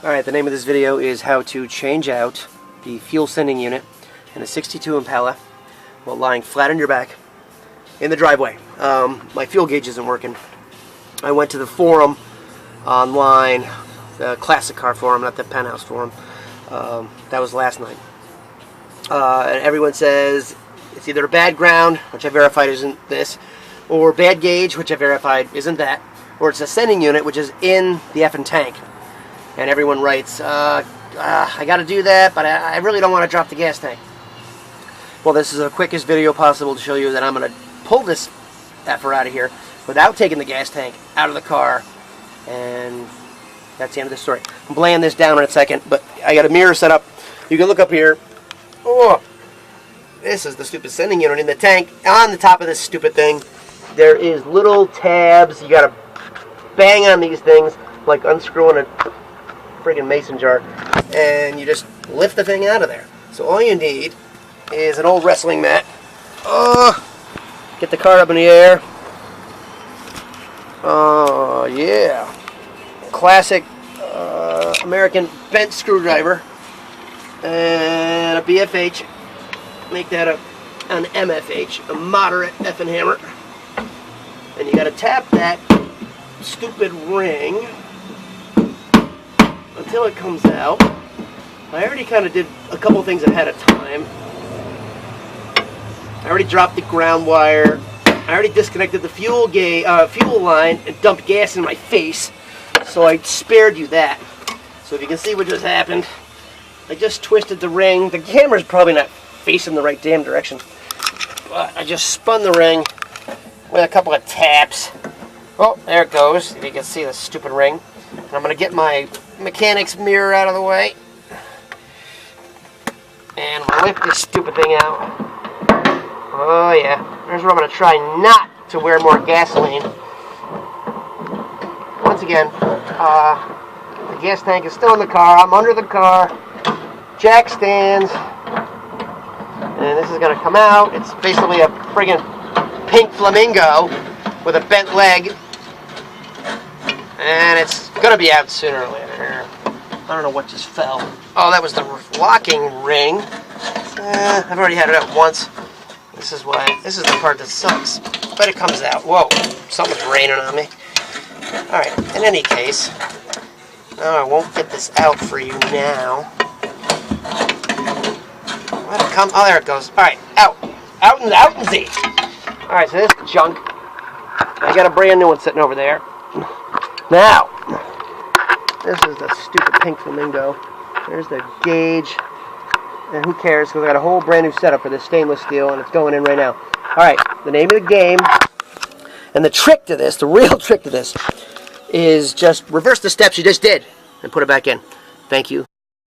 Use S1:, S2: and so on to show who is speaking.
S1: Alright, the name of this video is how to change out the fuel sending unit in a 62 Impala while lying flat on your back in the driveway. My fuel gauge isn't working. I went to the forum online, the classic car forum, not the penthouse forum. That was last night. And everyone says it's either a bad ground, which I verified isn't this, or bad gauge, which I verified isn't that, or it's a sending unit, which is in the effing tank. And everyone writes, I got to do that, but I really don't want to drop the gas tank. Well, this is the quickest video possible to show you that I'm going to pull this effer out of here without taking the gas tank out of the car. And that's the end of the story. I'm laying this down in a second, but I got a mirror set up. You can look up here. Oh, this is the stupid sending unit in the tank. On the top of this stupid thing, there is little tabs. You got to bang on these things like unscrewing a friggin' mason jar, and you just lift the thing out of there. So all you need is an old wrestling mat. Get the car up in the air. Oh yeah, classic American bent screwdriver and a BFH. Make that an MFH, a moderate effing hammer. And you got to tap that stupid ring until it comes out. I already kind of did a couple things ahead of time. I already dropped the ground wire. I already disconnected the fuel line and dumped gas in my face, so I spared you that. So if you can see what just happened, I just twisted the ring. The camera's probably not facing the right damn direction, but I just spun the ring with a couple of taps. Oh, there it goes, if you can see the stupid ring. And I'm going to get my mechanic's mirror out of the way. And I'm going to lift this stupid thing out. Oh yeah, there's where I'm going to try not to wear more gasoline. Once again, the gas tank is still in the car. I'm under the car. Jack stands. And this is going to come out. It's basically a friggin' pink flamingo with a bent leg. And it's going to be out sooner or later. I don't know what just fell. Oh, that was the locking ring. I've already had it out once. This is the part that sucks. But it comes out. Whoa, something's raining on me. Alright, in any case, I won't get this out for you now. Let it come. Oh, there it goes. Alright, out. Out and Z. Alright, so this junk. I got a brand new one sitting over there. Now, this is the stupid pink flamingo. There's the gauge. And who cares, because I got a whole brand new setup for this stainless steel, and it's going in right now. Alright, the name of the game, and the trick to this, the real trick to this, is just reverse the steps you just did, and put it back in. Thank you.